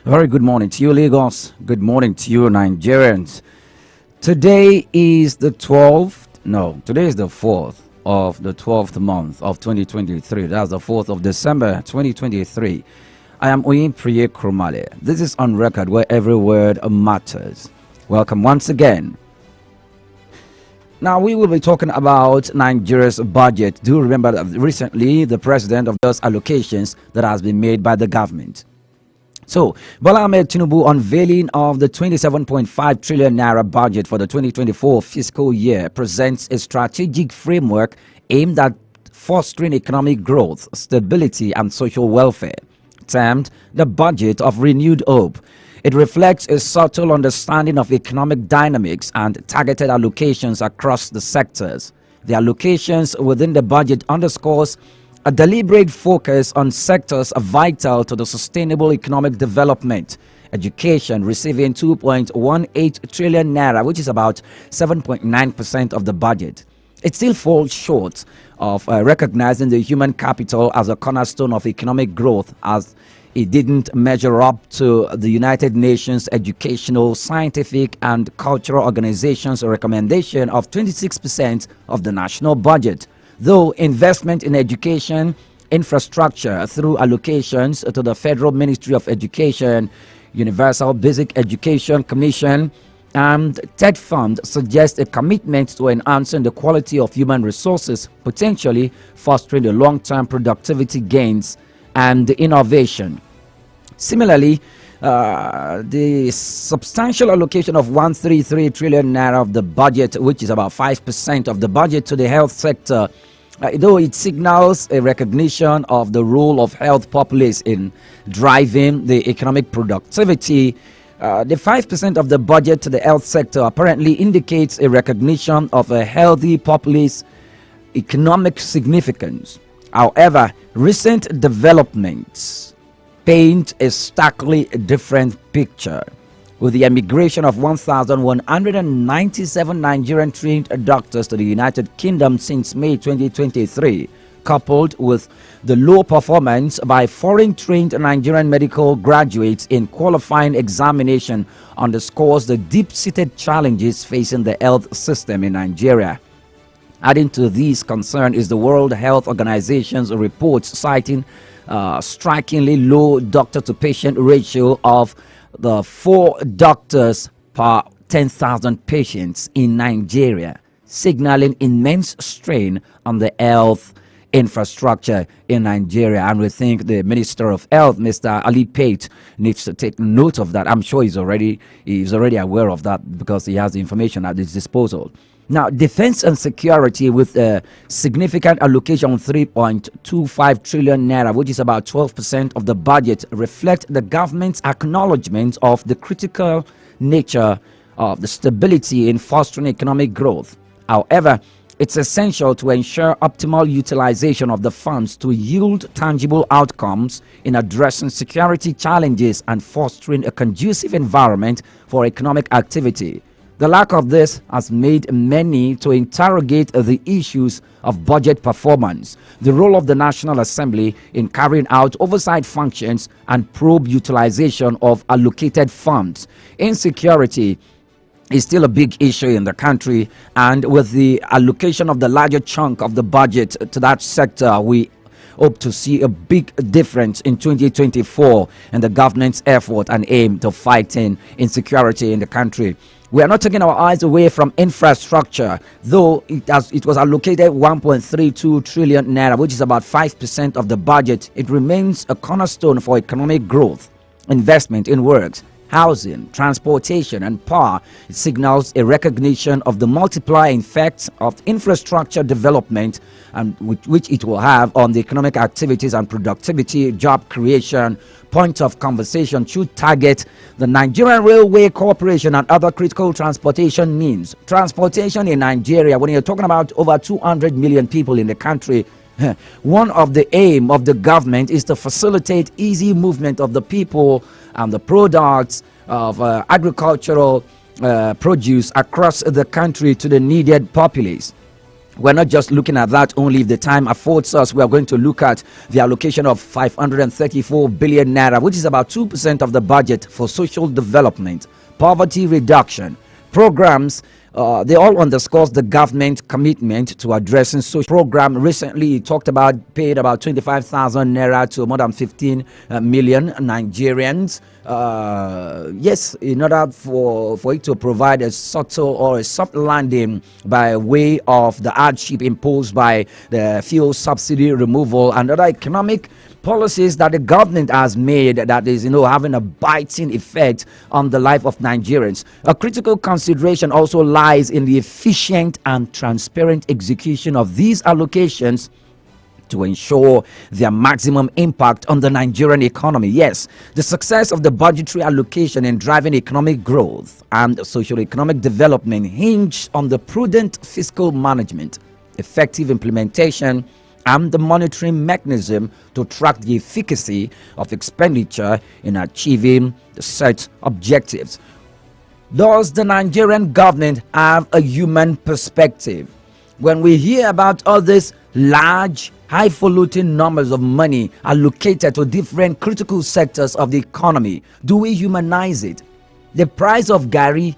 Very good morning to you, Lagos. Good morning to you, Nigerians. Today is the 12th, no, today is the 4th of the 12th month of 2023. That's the 4th of December 2023. I am Oyin Priye Krumale. This is On Record, where every word matters. Welcome once again. Now, we will be talking about Nigeria's budget. Do remember that recently the president of those allocations that has been made by the government. So, Bola Ahmed Tinubu unveiling of the 27.5 trillion naira budget for the 2024 fiscal year presents a strategic framework aimed at fostering economic growth, stability, and social welfare. Termed the Budget of Renewed Hope, it reflects a subtle understanding of economic dynamics and targeted allocations across the sectors. The allocations within the budget underscores a deliberate focus on sectors vital to the sustainable economic development. Education receiving 2.18 trillion naira, which is about 7.9% of the budget. It still falls short of recognizing the human capital as a cornerstone of economic growth, as it didn't measure up to the United Nations Educational, Scientific and Cultural Organization's recommendation of 26% of the national budget. Though investment in education infrastructure through allocations to the Federal Ministry of Education, Universal Basic Education Commission, and TED Fund suggest a commitment to enhancing the quality of human resources, potentially fostering the long-term productivity gains and innovation. Similarly, the substantial allocation of 133 trillion naira of the budget, which is about 5% of the budget, to the health sector, though it signals a recognition of the role of health populace in driving the economic productivity, the 5% of the budget to the health sector apparently indicates a recognition of a healthy populace economic significance. However, recent developments paint a starkly different picture, with the emigration of 1,197 Nigerian trained doctors to the United Kingdom since May 2023, coupled with the low performance by foreign trained Nigerian medical graduates in qualifying examination, underscores the deep-seated challenges facing the health system in Nigeria. Adding to this concern is the World Health Organization's reports citing strikingly low doctor-to-patient ratio of the 4 doctors per 10,000 patients in Nigeria, signaling immense strain on the health infrastructure in Nigeria. And we think the Minister of Health, Mr. Ali Pate, needs to take note of that. I'm sure he's already aware of that because he has the information at his disposal. Now, defense and security, with a significant allocation of 3.25 trillion naira, which is about 12% of the budget, reflect the government's acknowledgement of the critical nature of the stability in fostering economic growth. However, it's essential to ensure optimal utilization of the funds to yield tangible outcomes in addressing security challenges and fostering a conducive environment for economic activity. The lack of this has made many to interrogate the issues of budget performance, the role of the National Assembly in carrying out oversight functions, and probe utilization of allocated funds. Insecurity is still a big issue in the country, and with the allocation of the larger chunk of the budget to that sector, we hope to see a big difference in 2024 in the government's effort and aim to fighting insecurity in the country. We are not taking our eyes away from infrastructure, though it was allocated 1.32 trillion naira, which is about 5% of the budget. It remains a cornerstone for economic growth. Investment in works, housing, transportation, and power. It signals a recognition of the multiplying effects of infrastructure development and which it will have on the economic activities and productivity, job creation. Point of conversation should target the Nigerian Railway Corporation and other critical transportation means. Transportation in Nigeria, when you're talking about over 200 million people in the country, one of the aim of the government is to facilitate easy movement of the people and the products of agricultural produce across the country to the needed populace. We're not just looking at that only. If the time affords us, we are going to look at the allocation of 534 billion naira, which is about 2% of the budget for social development, poverty reduction, programs. They all underscores the government commitment to addressing social program. Recently, it talked about paid about 25,000 naira to more than 15 million Nigerians. Yes, in order for it to provide a subtle or a soft landing by way of the hardship imposed by the fuel subsidy removal and other economic policies that the government has made that is, having a biting effect on the life of Nigerians. A critical consideration also lies in the efficient and transparent execution of these allocations to ensure their maximum impact on the Nigerian economy. Yes, the success of the budgetary allocation in driving economic growth and socio-economic development hinge on the prudent fiscal management, effective implementation, and the monitoring mechanism to track the efficacy of expenditure in achieving the set objectives. Does the Nigerian government have a human perspective? When we hear about all these large, highfalutin numbers of money allocated to different critical sectors of the economy, do we humanize it? The price of Gary,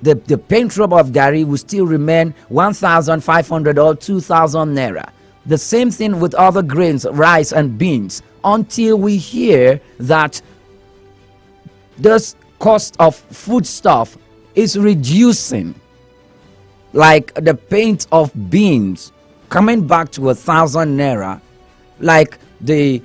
the paint rub of Gary will still remain 1,500 or 2,000 naira. The same thing with other grains, rice and beans, until we hear that this cost of foodstuff is reducing, like the paint of beans coming back to 1,000 naira, like the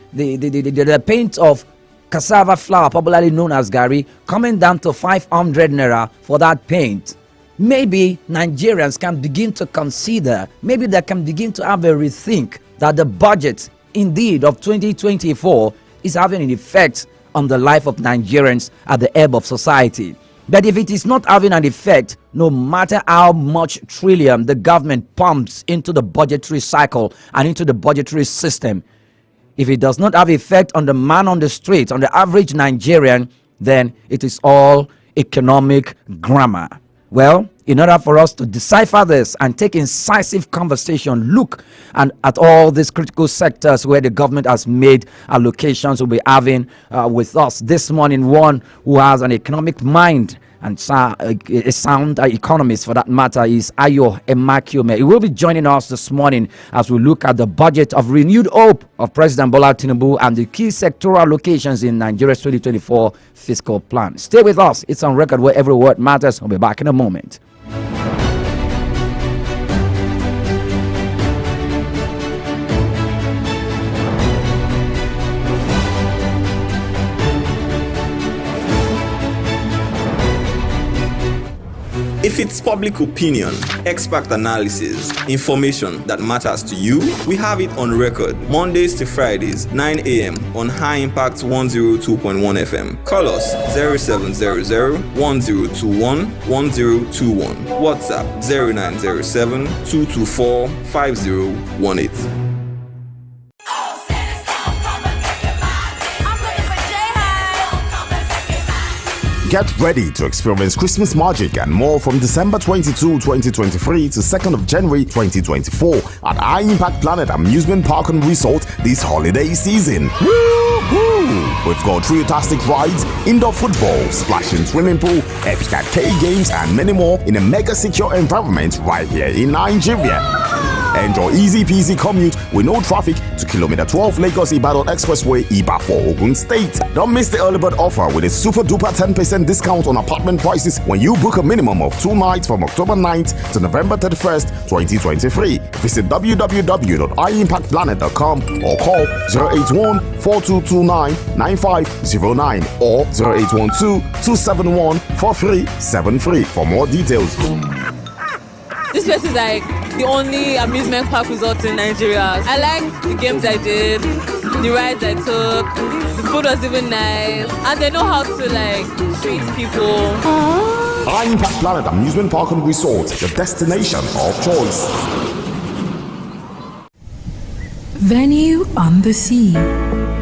paint of cassava flour, popularly known as Gary, coming down to 500 naira for that paint. Maybe Nigerians can begin to consider, maybe they can begin to have a rethink that the budget indeed of 2024 is having an effect on the life of Nigerians at the ebb of society. But if it is not having an effect, no matter how much trillion the government pumps into the budgetary cycle and into the budgetary system, if it does not have effect on the man on the street, on the average Nigerian, then it is all economic grammar. Well, in order for us to decipher this and take incisive conversation, look at all these critical sectors where the government has made allocations, we'll be having with us this morning one who has an economic mind and a sound economist for that matter is Ayo Emakiome. He will be joining us this morning as we look at the budget of renewed hope of President Bola Tinubu and the key sectoral allocations in Nigeria's 2024 fiscal plan. Stay with us. It's on record where every word matters. We'll be back in a moment. If it's public opinion, expert analysis, information that matters to you, we have it on record. Mondays to Fridays, 9 a.m. on High Impact 102.1 FM. Call us 0700-1021-1021. WhatsApp 0907-224-5018. Get ready to experience Christmas magic and more from December 22, 2023 to 2nd of January 2024 at High Impact Planet Amusement Park and Resort this holiday season. Woo-hoo! We've got fantastic rides, indoor football, splashing swimming pool, epic arcade games and many more in a mega secure environment right here in Nigeria. Enjoy easy peasy commute with no traffic to kilometer 12 Lagos Ibadan Expressway, Ibadan, Ogun State. Don't miss the early bird offer with a super duper 10% discount on apartment prices when you book a minimum of 2 nights from October 9th to November 31st, 2023. Visit www.iimpactplanet.com or call 081-4229-9509 or 0812-271-4373 for more details. This place is like the only amusement park resort in Nigeria. I like the games I did, the rides I took, the food was even nice, and they know how to like treat people. High Impact Planet Amusement Park and Resort, the destination of choice. Venue on the sea.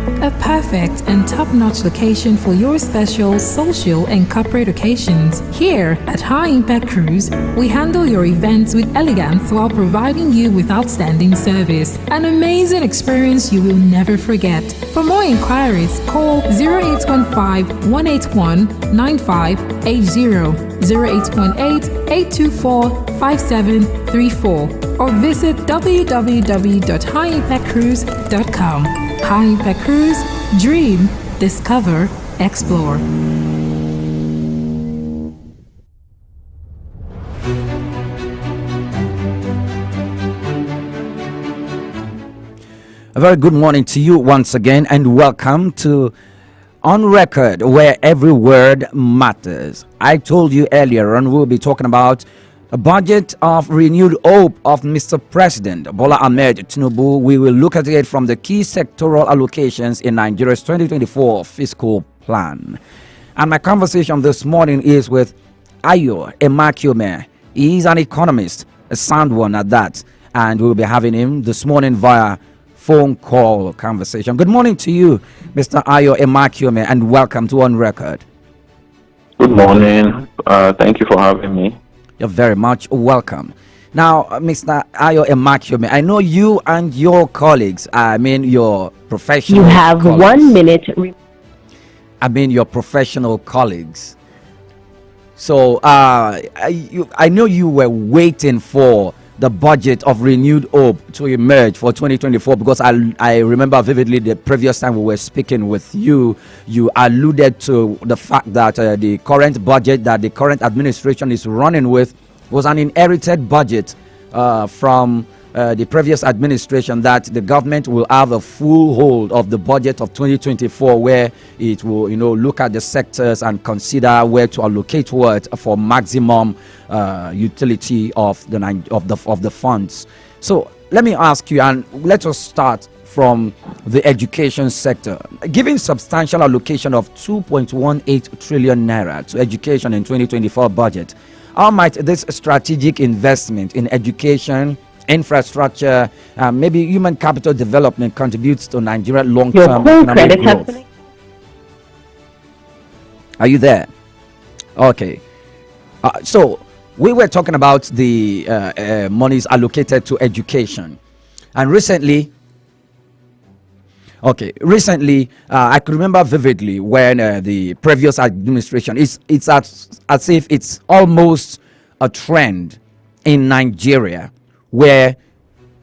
A perfect and top-notch location for your special, social, and corporate occasions. Here at High Impact Cruise, we handle your events with elegance while providing you with outstanding service. An amazing experience you will never forget. For more inquiries, call 0815-181-9580, 0818-824-5734, or visit www.highimpactcruise.com. High Impact Cruise, dream, discover, explore. A very good morning to you once again, and welcome to On Record, where every word matters. I told you earlier on we'll be talking about a budget of renewed hope of Mr. President Bola Ahmed Tinubu. We will look at it from the key sectoral allocations in Nigeria's 2024 fiscal plan. And my conversation this morning is with Ayo Emakiome. He is an economist, a sound one at that, and we'll be having him this morning via phone call conversation. Good morning to you, Mr. Ayo Emakiome, and welcome to On Record. Good morning. Thank you for having me. You're very much welcome. Now, Mr. Ayo Emakiome, I know you and your colleagues, your professional You have colleagues. 1 minute. Your professional colleagues. So, I know you were waiting for the budget of renewed hope to emerge for 2024, because I remember vividly the previous time we were speaking with you, you alluded to the fact that the current budget that the current administration is running with was an inherited budget from the previous administration, that the government will have a full hold of the budget of 2024, where it will look at the sectors and consider where to allocate what for maximum utility of the funds. So let me ask you, and let us start from the education sector. Giving substantial allocation of 2.18 trillion naira to education in 2024 budget, how might this strategic investment in education, infrastructure, maybe human capital development contributes to Nigeria's long-term economic growth? Are you there? Okay. So we were talking about the monies allocated to education, and recently I could remember vividly when the previous administration, it's as if it's almost a trend in Nigeria, where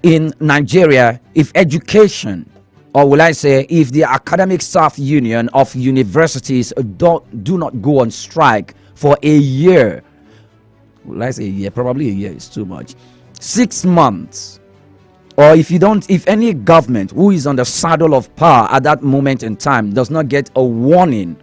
in Nigeria, if education, or will I say, if the academic staff union of universities do not go on strike for a year, will I say a year? Probably a year is too much. 6 months. Or if any government who is on the saddle of power at that moment in time does not get a warning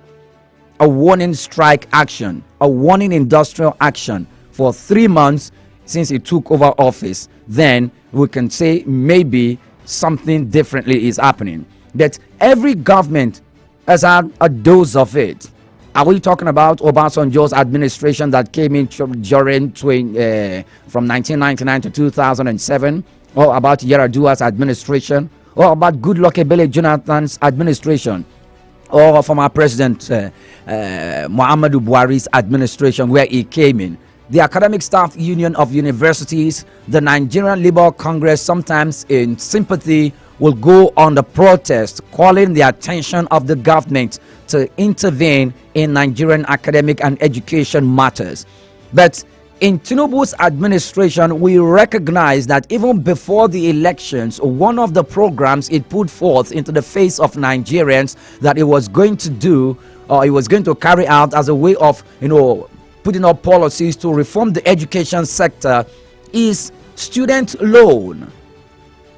strike action, a warning industrial action for 3 months since he took over office, then we can say maybe something differently is happening. That every government has had a dose of it. Are we talking about Obasanjo's administration that came in during from 1999 to 2007, or about Yar'Adua's administration, or about Goodluck Ebele Jonathan's administration, or from our president Muhammadu Buhari's administration, where he came in? The Academic Staff Union of Universities, the Nigerian Labour Congress, sometimes in sympathy, will go on the protest, calling the attention of the government to intervene in Nigerian academic and education matters. But in Tinubu's administration, we recognize that even before the elections, one of the programs it put forth into the face of Nigerians that it was going to do, or it was going to carry out as a way of, putting up policies to reform the education sector, is student loan.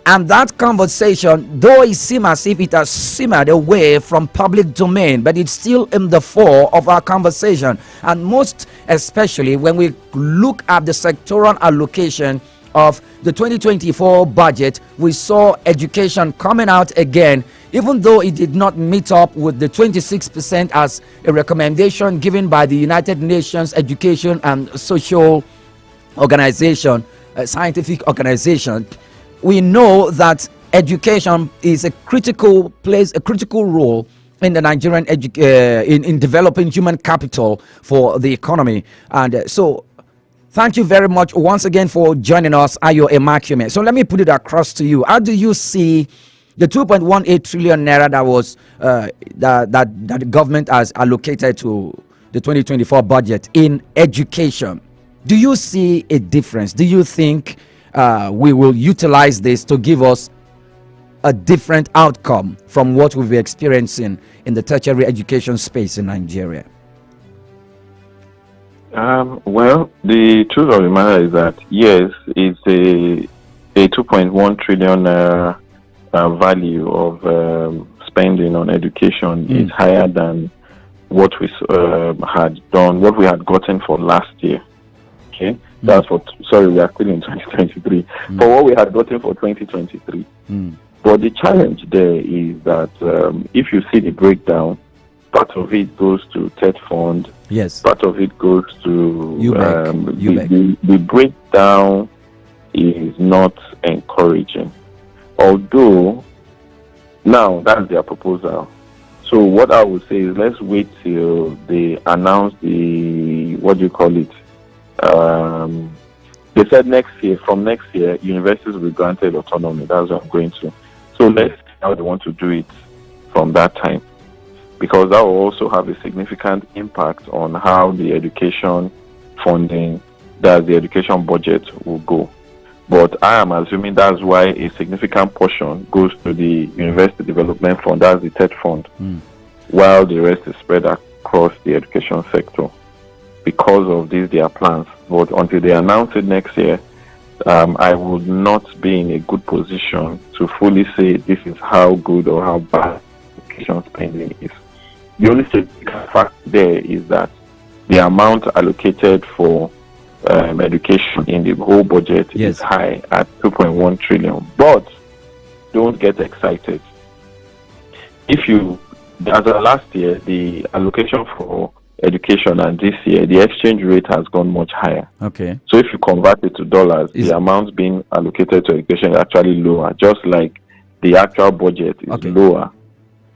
And that conversation, though it seems as if it has simmered away from public domain, but it's still in the fore of our conversation. And most especially when we look at the sectoral allocation of the 2024 budget, we saw education coming out again, even though it did not meet up with the 26% as a recommendation given by the United Nations Education and Social Organization, a scientific organization. We know that education is plays a critical role in the Nigerian in developing human capital for the economy. And so thank you very much once again for joining us, Ayo Emakume. So let me put it across to you. How do you see the 2.18 trillion naira that was that the government has allocated to the 2024 budget in education? Do you see a difference? Do you think we will utilize this to give us a different outcome from what we've been experiencing in the tertiary education space in Nigeria? Well, the truth of the matter is that yes, it's a 2.1 trillion value of spending on education is higher than what we what we had gotten for last year. Okay, that's for we are still in 2023 for what we had gotten for 2023. But the challenge there is that if you see the breakdown, part of it goes to TED Fund. Yes. Part of it goes to UBEC. The breakdown is not encouraging. Although now that's their proposal. So what I would say is let's wait till they announce the they said from next year, universities will be granted autonomy. That's what I'm going to. So let's see how they want to do it from that time, because that will also have a significant impact on how the education funding, that the education budget will go. But I am assuming that's why a significant portion goes to the University Development Fund, that's the TED Fund, while the rest is spread across the education sector. Because of these, their plans. But until they announce it next year, I would not be in a good position to fully say this is how good or how bad education spending is. The only significant fact there is that the amount allocated for education in the whole budget is high at 2.1 trillion. But don't get excited. As of last year, the allocation for education, and this year the exchange rate has gone much higher. Okay. So if you convert it to dollars, the amount being allocated to education is actually lower, just like the actual budget is lower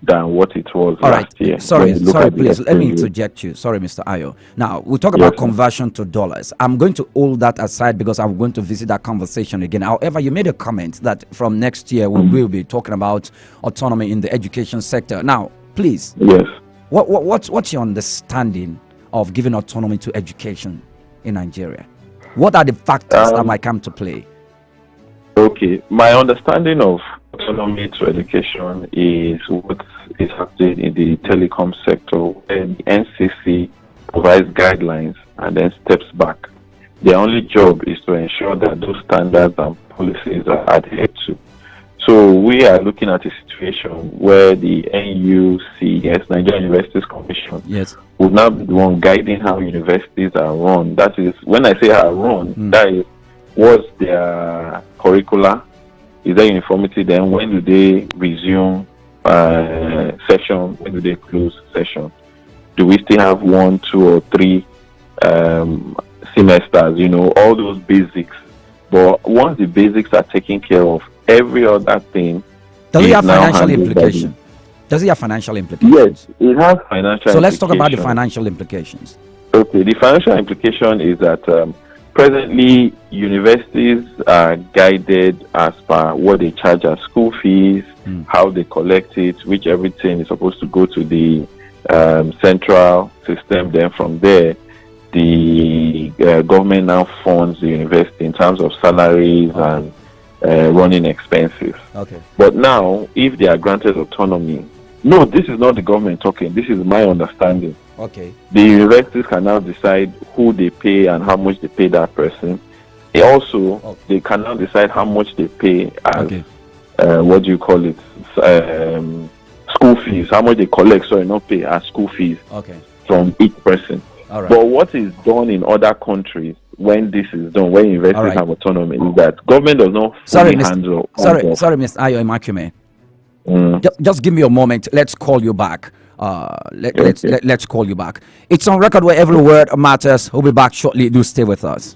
than what it was last year. Sorry, please, let me interject you. Sorry, Mr. Ayo. Now, we talk about conversion to dollars. I'm going to hold that aside because I'm going to visit that conversation again. However, you made a comment that from next year we will be talking about autonomy in the education sector. Now, please. Yes. What's your understanding of giving autonomy to education in Nigeria? What are the factors that might come to play? Okay, my understanding of autonomy to education is what is happening in the telecom sector, where the NCC provides guidelines and then steps back. Their only job is to ensure that those standards and policies are adhered to. So we are looking at a situation where the NUC, Nigerian Universities Commission, would now be the one guiding how universities are run. That is, when I say are run, that is, what's their curricula? Is there uniformity then? When do they resume session? When do they close session? Do we still have 1, 2, or 3 semesters? All those basics. But once the basics are taken care of, every other thing. Does it have financial implications? Does it have financial implications? Yes, it has financial So let's talk about the financial implications. Okay, the financial implication is that presently universities are guided as per what they charge as school fees, how they collect it, which everything is supposed to go to the central system. Then from there, the government now funds the university in terms of salaries and running expenses. Okay. But now, if they are granted autonomy, no, this is not the government talking. This is my understanding. Okay. The universities can now decide who they pay and how much they pay that person. They can now decide how much they pay as school fees. How much they collect, not pay as school fees. Okay. From each person. All right. But what is done in other countries when this is done, when universities have autonomy, is that government does not fully handle. Sorry, Mr. Ayo Emakume. Just give me a moment. Let's call you back. Let's call you back. It's on record where every word matters. We'll be back shortly. Do stay with us.